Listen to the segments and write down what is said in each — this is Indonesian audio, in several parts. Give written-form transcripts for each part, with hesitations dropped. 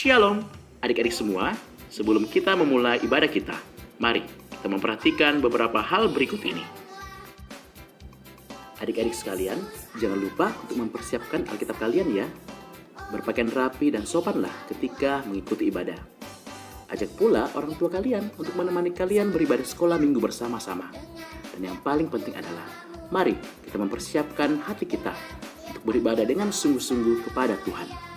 Shalom, adik-adik semua. Sebelum kita memulai ibadah kita, mari kita memperhatikan beberapa hal berikut ini. Adik-adik sekalian, jangan lupa untuk mempersiapkan Alkitab kalian ya. Berpakaian rapi dan sopanlah ketika mengikuti ibadah. Ajak pula orang tua kalian untuk menemani kalian beribadah sekolah minggu bersama-sama. Dan yang paling penting adalah, mari kita mempersiapkan hati kita untuk beribadah dengan sungguh-sungguh kepada Tuhan.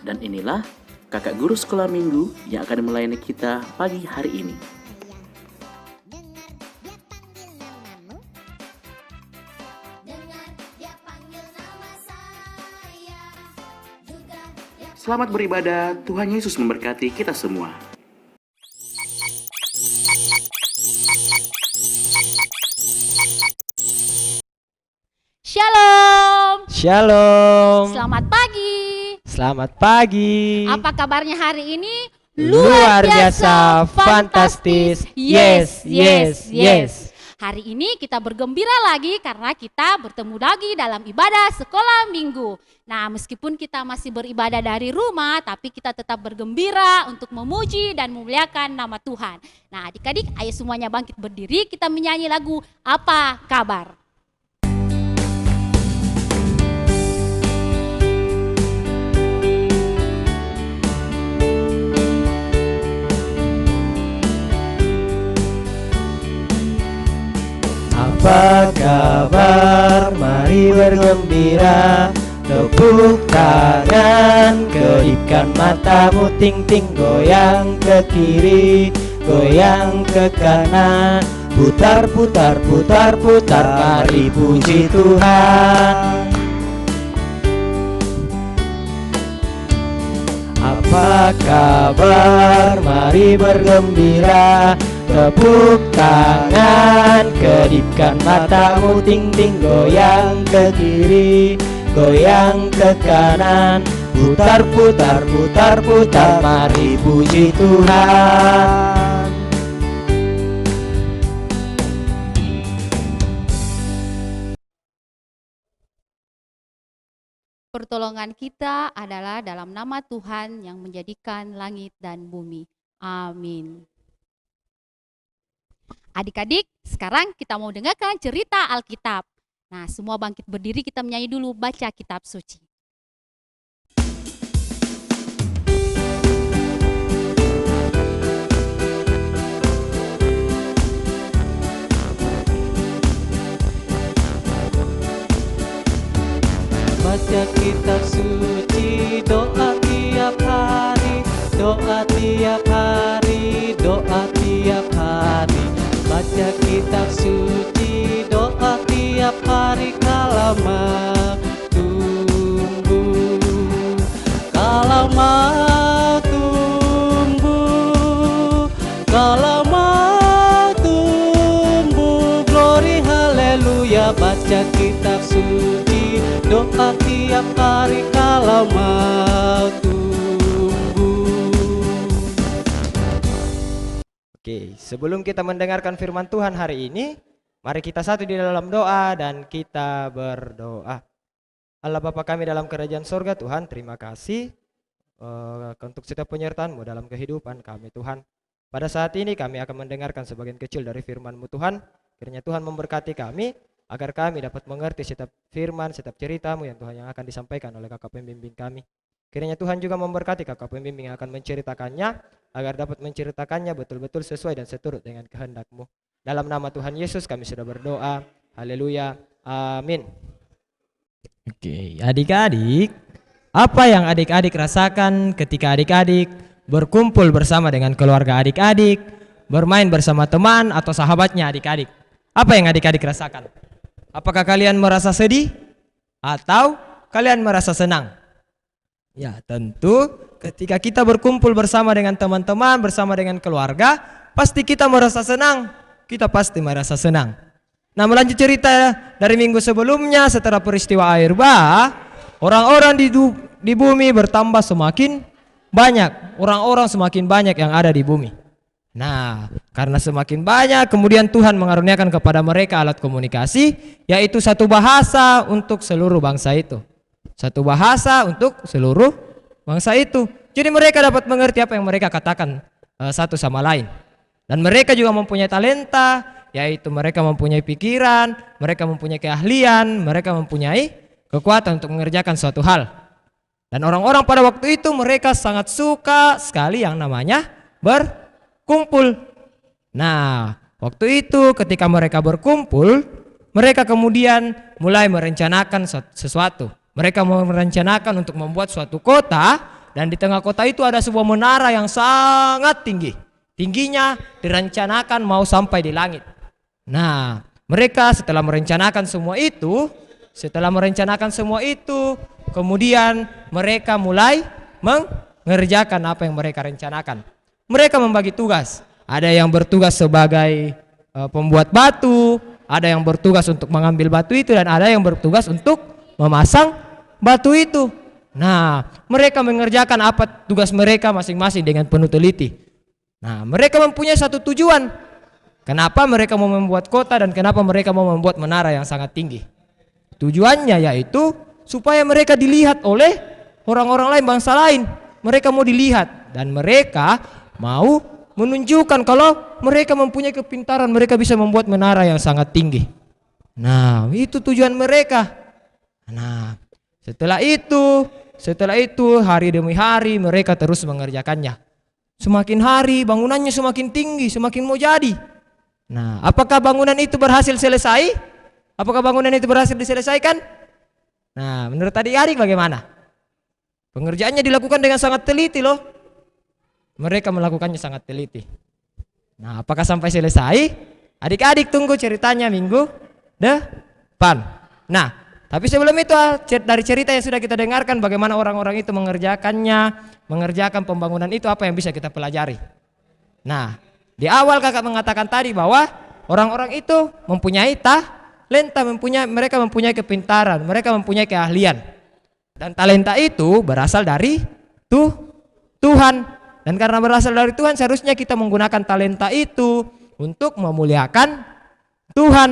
Dan inilah kakak guru sekolah minggu yang akan melayani kita pagi hari ini. Selamat beribadah, Tuhan Yesus memberkati kita semua. Shalom. Shalom. Selamat pagi. Selamat pagi. Apa kabarnya hari ini? Luar biasa, fantastis. Yes, yes, yes. Hari ini kita bergembira lagi karena kita bertemu lagi dalam ibadah sekolah minggu. Nah, meskipun kita masih beribadah dari rumah, tapi kita tetap bergembira untuk memuji dan memuliakan nama Tuhan. Nah, adik-adik, ayo semuanya bangkit berdiri, kita menyanyi lagu Apa Kabar? Apa kabar? Mari bergembira. Tepuk tangan, kedipkan matamu, ting-ting, goyang ke kiri, goyang ke kanan, putar, putar, putar, putar, mari puji Tuhan. Apa kabar? Mari bergembira. Tepuk tangan, kedipkan matamu, ting-ting, goyang ke kiri, goyang ke kanan, putar, putar, putar, putar, mari puji Tuhan. Pertolongan kita adalah dalam nama Tuhan yang menjadikan langit dan bumi. Amin. Adik-adik, sekarang kita mau dengarkan cerita Alkitab. Nah, semua bangkit berdiri, kita menyanyi dulu baca kitab suci. Baca kitab suci, doa tiap hari, doa tiap hari, doa tiap hari. Baca kitab suci, doa tiap hari, kalau mau tumbuh, kalau mau tumbuh, kalau mau tumbuh, glory haleluya. Baca kitab suci, doa tiap hari, kalau mau tumbuh. Oke, sebelum kita mendengarkan firman Tuhan hari ini, mari kita satu di dalam doa dan kita berdoa. Allah Bapa kami dalam kerajaan sorga, Tuhan terima kasih untuk setiap penyertaan-Mu dalam kehidupan kami Tuhan. Pada saat ini kami akan mendengarkan sebagian kecil dari firman-Mu Tuhan. Kiranya Tuhan memberkati kami agar kami dapat mengerti setiap firman, setiap cerita-Mu yang Tuhan yang akan disampaikan oleh kakak pembimbing kami. Kiranya Tuhan juga memberkati kakak pembimbing yang akan menceritakannya, agar dapat menceritakannya betul-betul sesuai dan seturut dengan kehendak-Mu. Dalam nama Tuhan Yesus kami sudah berdoa. Haleluya. Amin. Oke, adik-adik, apa yang adik-adik rasakan ketika adik-adik berkumpul bersama dengan keluarga adik-adik, bermain bersama teman atau sahabatnya adik-adik? Apa yang adik-adik rasakan? Apakah kalian merasa sedih atau kalian merasa senang? Ya, tentu ketika kita berkumpul bersama dengan teman-teman, bersama dengan keluarga, pasti kita merasa senang. Kita pasti merasa senang. Nah, melanjut cerita dari minggu sebelumnya, setelah peristiwa air bah, orang-orang di bumi bertambah semakin banyak. Orang-orang semakin banyak yang ada di bumi. Nah, karena semakin banyak, kemudian Tuhan mengaruniakan kepada mereka alat komunikasi, yaitu satu bahasa untuk seluruh bangsa itu. satu bahasa untuk seluruh bangsa itu. Jadi mereka dapat mengerti apa yang mereka katakan satu sama lain. Dan mereka juga mempunyai talenta, yaitu mereka mempunyai pikiran, mereka mempunyai keahlian, mereka mempunyai kekuatan untuk mengerjakan suatu hal. Dan orang-orang pada waktu itu mereka sangat suka sekali yang namanya berkumpul. Nah, waktu itu ketika mereka berkumpul, mereka kemudian mulai merencanakan sesuatu. Mereka merencanakan untuk membuat suatu kota, dan di tengah kota itu ada sebuah menara yang sangat tinggi. Tingginya direncanakan mau sampai di langit. Nah, mereka setelah merencanakan semua itu, kemudian mereka mulai mengerjakan apa yang mereka rencanakan. Mereka membagi tugas. Ada yang bertugas sebagai pembuat batu, ada yang bertugas untuk mengambil batu itu, dan ada yang bertugas untuk memasang batu itu. Nah, mereka mengerjakan apa tugas mereka masing-masing dengan penuh teliti. Nah, mereka mempunyai satu tujuan. Kenapa mereka mau membuat kota dan kenapa mereka mau membuat menara yang sangat tinggi? Tujuannya yaitu supaya mereka dilihat oleh orang-orang lain, bangsa lain. Mereka mau dilihat dan mereka mau menunjukkan kalau mereka mempunyai kepintaran, mereka bisa membuat menara yang sangat tinggi. Nah, itu tujuan mereka. Nah, setelah itu hari demi hari mereka terus mengerjakannya. Semakin hari bangunannya semakin tinggi, semakin mau jadi. Nah, apakah bangunan itu berhasil selesai? Apakah bangunan itu berhasil diselesaikan? Nah, menurut adik-adik bagaimana? Pengerjaannya dilakukan dengan sangat teliti loh. Mereka melakukannya sangat teliti. Nah, apakah sampai selesai? Adik-adik tunggu ceritanya minggu depan. Nah, tapi sebelum itu dari cerita yang sudah kita dengarkan bagaimana orang-orang itu mengerjakan pembangunan itu, apa yang bisa kita pelajari. Nah, di awal kakak mengatakan tadi bahwa orang-orang itu mempunyai talenta, mereka mempunyai kepintaran, mereka mempunyai keahlian. Dan talenta itu berasal dari Tuhan. Dan karena berasal dari Tuhan, seharusnya kita menggunakan talenta itu untuk memuliakan Tuhan.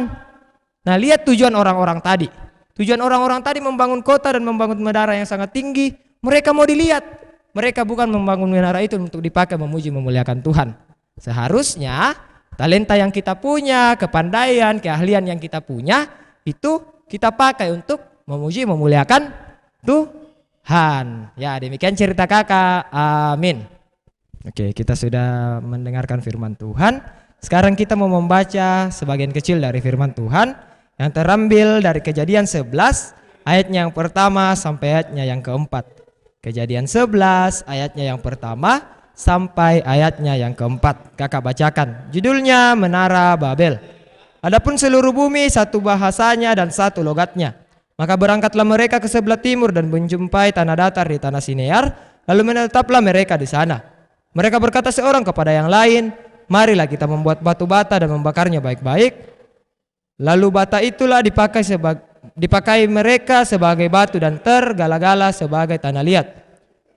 Nah, lihat tujuan orang-orang tadi. Tujuan orang-orang tadi membangun kota dan membangun menara yang sangat tinggi. Mereka mau dilihat. Mereka bukan membangun menara itu untuk dipakai memuji memuliakan Tuhan. Seharusnya talenta yang kita punya, kepandaian, keahlian yang kita punya, itu kita pakai untuk memuji memuliakan Tuhan. Ya, demikian cerita kakak. Amin. Oke, kita sudah mendengarkan firman Tuhan. Sekarang kita mau membaca sebagian kecil dari firman Tuhan yang terambil dari Kejadian 11 ayatnya yang pertama sampai ayatnya yang keempat. Kejadian 11 ayatnya yang pertama sampai ayatnya yang keempat. Kakak bacakan. Judulnya Menara Babel. Adapun seluruh bumi satu bahasanya dan satu logatnya. Maka berangkatlah mereka ke sebelah timur dan menjumpai tanah datar di tanah Sinear, lalu menetaplah mereka di sana. Mereka berkata seorang kepada yang lain, marilah kita membuat batu bata dan membakarnya baik-baik. Lalu bata itulah dipakai mereka sebagai batu dan tergala-gala sebagai tanah liat.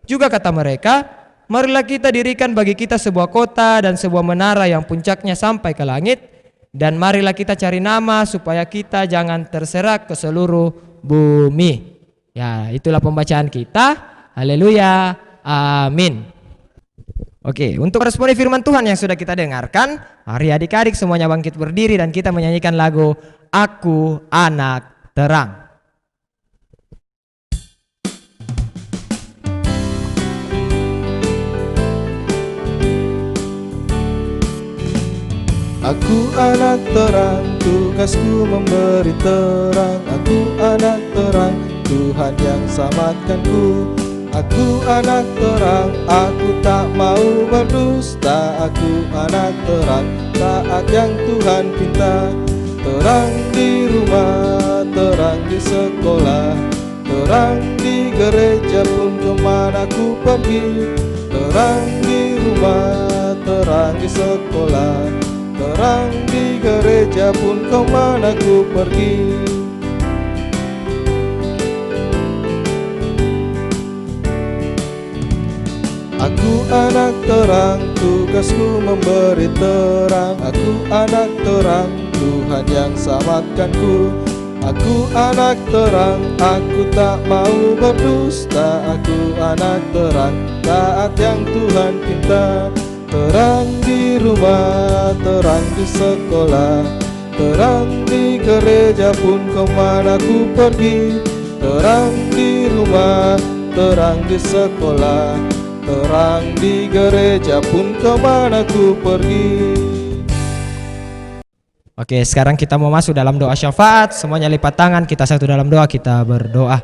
Juga kata mereka, marilah kita dirikan bagi kita sebuah kota dan sebuah menara yang puncaknya sampai ke langit. Dan marilah kita cari nama supaya kita jangan terserak ke seluruh bumi. Ya, itulah pembacaan kita. Haleluya. Amin. Oke, untuk meresponi firman Tuhan yang sudah kita dengarkan, mari adik-adik semuanya bangkit berdiri dan kita menyanyikan lagu Aku Anak Terang. Aku anak terang, tugasku memberi terang. Aku anak terang, Tuhan yang selamatkanku. Aku anak terang, aku tak mau berdusta. Aku anak terang, taat yang Tuhan pinta. Terang di rumah, terang di sekolah, terang di gereja pun kemana ku pergi. Terang di rumah, terang di sekolah, terang di gereja pun kemana ku pergi. Aku anak terang, tugasku memberi terang. Aku anak terang, Tuhan yang selamatkanku. Aku anak terang, aku tak mau berdusta. Aku anak terang, taat yang Tuhan pinta. Terang di rumah, terang di sekolah, terang di gereja pun kemana ku pergi. Terang di rumah, terang di sekolah, terang di gereja pun kemana ku pergi. Oke, sekarang kita mau masuk dalam doa syafaat. Semuanya lipat tangan, kita satu dalam doa, kita berdoa.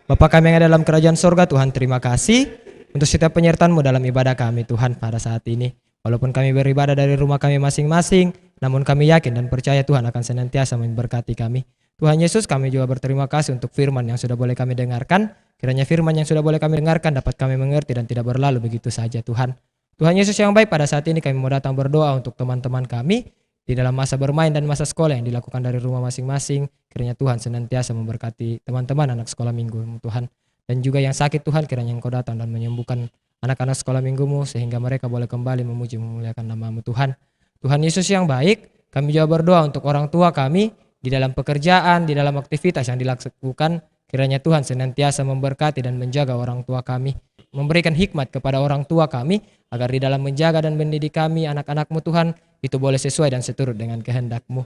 Bapa kami yang ada dalam kerajaan surga, Tuhan terima kasih untuk setiap penyertaan-Mu dalam ibadah kami Tuhan pada saat ini. Walaupun kami beribadah dari rumah kami masing-masing, namun kami yakin dan percaya Tuhan akan senantiasa memberkati kami. Tuhan Yesus, kami juga berterima kasih untuk firman yang sudah boleh kami dengarkan. Kiranya firman yang sudah boleh kami dengarkan dapat kami mengerti dan tidak berlalu begitu saja Tuhan. Tuhan Yesus yang baik, pada saat ini kami mau datang berdoa untuk teman-teman kami di dalam masa bermain dan masa sekolah yang dilakukan dari rumah masing-masing. Kiranya Tuhan senantiasa memberkati teman-teman anak sekolah minggu Tuhan. Dan juga yang sakit Tuhan, kiranya Engkau datang dan menyembuhkan anak-anak sekolah minggu-Mu sehingga mereka boleh kembali memuji memuliakan nama-Mu Tuhan. Tuhan Yesus yang baik, kami juga berdoa untuk orang tua kami di dalam pekerjaan, di dalam aktivitas yang dilakukan. Kiranya Tuhan senantiasa memberkati dan menjaga orang tua kami, memberikan hikmat kepada orang tua kami agar di dalam menjaga dan mendidik kami anak-anak-Mu Tuhan itu boleh sesuai dan seturut dengan kehendak-Mu.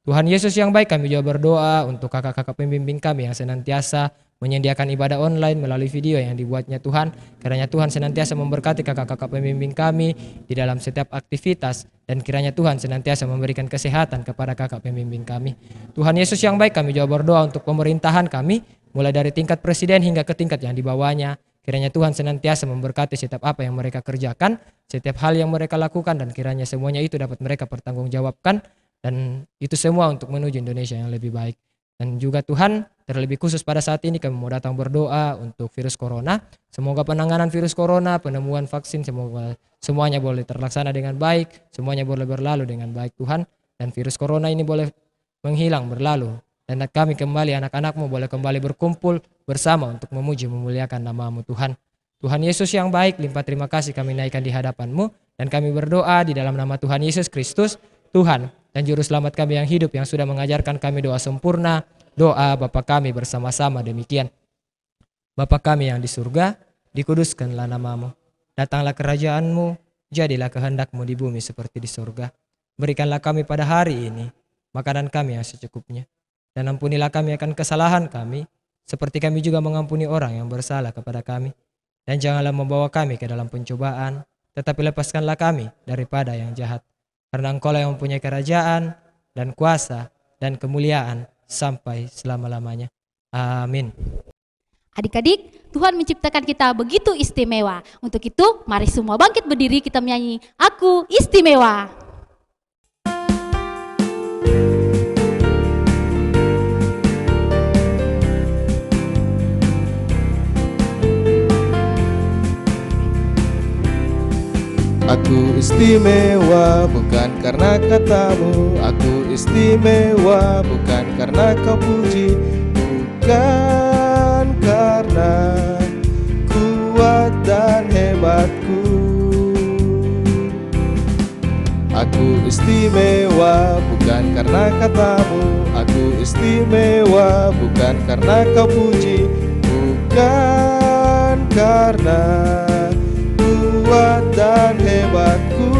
Tuhan Yesus yang baik, kami juga berdoa untuk kakak-kakak pembimbing kami yang senantiasa menyediakan ibadah online melalui video yang dibuatnya Tuhan. Kiranya Tuhan senantiasa memberkati kakak-kakak pembimbing kami di dalam setiap aktivitas, dan kiranya Tuhan senantiasa memberikan kesehatan kepada kakak pembimbing kami. Tuhan Yesus yang baik, kami juga berdoa untuk pemerintahan kami, mulai dari tingkat presiden hingga ke tingkat yang di bawahnya. Kiranya Tuhan senantiasa memberkati setiap apa yang mereka kerjakan, setiap hal yang mereka lakukan, dan kiranya semuanya itu dapat mereka pertanggungjawabkan, dan itu semua untuk menuju Indonesia yang lebih baik. Dan juga Tuhan, terlebih khusus pada saat ini kami mau datang berdoa untuk virus corona. Semoga penanganan virus corona, penemuan vaksin, semoga semuanya boleh terlaksana dengan baik, semuanya boleh berlalu dengan baik Tuhan, dan virus corona ini boleh menghilang, berlalu. Dan kami kembali, anak-anak-Mu boleh kembali berkumpul bersama untuk memuji memuliakan nama-Mu Tuhan. Tuhan Yesus yang baik, limpah terima kasih kami naikkan di hadapan-Mu, dan kami berdoa di dalam nama Tuhan Yesus Kristus, Tuhan dan Juru Selamat kami yang hidup, yang sudah mengajarkan kami doa sempurna, doa Bapa kami bersama-sama demikian. Bapa kami yang di surga, dikuduskanlah nama-Mu, datanglah kerajaan-Mu, jadilah kehendak-Mu di bumi seperti di surga. Berikanlah kami pada hari ini makanan kami yang secukupnya. Dan ampunilah kami akan kesalahan kami, seperti kami juga mengampuni orang yang bersalah kepada kami. Dan janganlah membawa kami ke dalam pencobaan, tetapi lepaskanlah kami daripada yang jahat. Karena Engkau lah yang mempunyai kerajaan, dan kuasa, dan kemuliaan, sampai selama-lamanya. Amin. Adik-adik, Tuhan menciptakan kita begitu istimewa. Untuk itu, mari semua bangkit berdiri, kita menyanyi Aku Istimewa. Aku istimewa bukan karena katamu, aku istimewa bukan karena kau puji, bukan karena kuat dan hebatku. Aku istimewa bukan karena katamu, aku istimewa bukan karena kau puji, bukan karena kuat dan hebatku.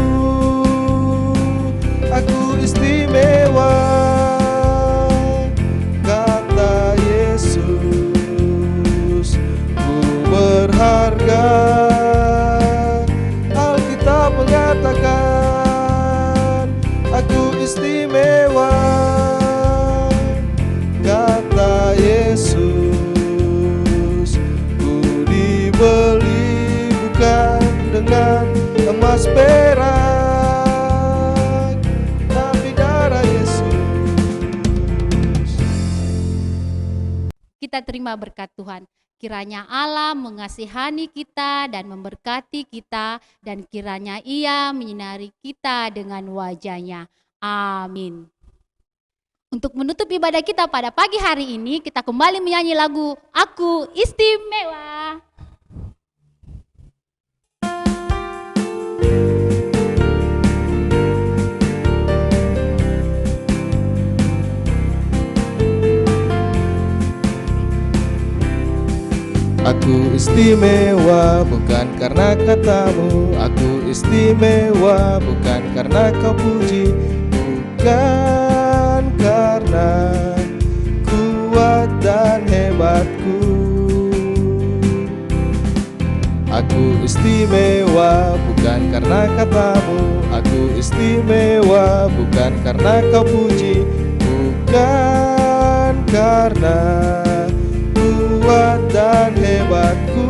Aku istimewa, kata Yesus. Ku berharga, Alkitab mengatakan aku istimewa, kata Yesus. Ku dibeli bukan dengan emas perak, tapi darah Yesus. Kita terima berkat Tuhan. Kiranya Allah mengasihani kita dan memberkati kita, dan kiranya Ia menyinari kita dengan wajah-Nya. Amin. Untuk menutup ibadah kita pada pagi hari ini, kita kembali menyanyi lagu Aku Istimewa. Aku istimewa bukan karena katamu, aku istimewa bukan karena kau puji, bukan karena kuat dan hebatku. Aku istimewa bukan karena katamu, aku istimewa bukan karena kau puji, bukan karena kuat dan hebatku.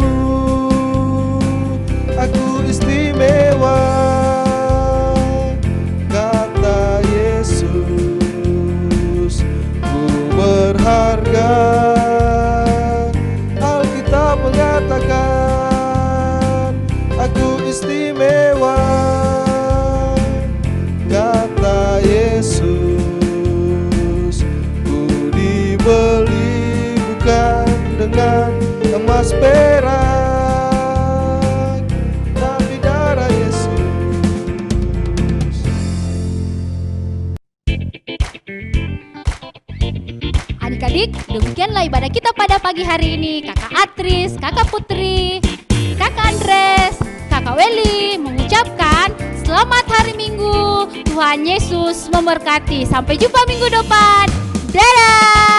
Aku istimewa, kata Yesus. Ku berharga, Alkitab mengatakan aku istimewa, kata Yesus. Ku dibeli bukan dengan emas perak, tapi darah Yesus. Adik-adik, demikianlah ibadah kita pada pagi hari ini. Kakak Atris, Kakak Putri, Kakak Andres, Kakak Weli mengucapkan selamat hari Minggu. Tuhan Yesus memberkati. Sampai jumpa minggu depan. Dadah.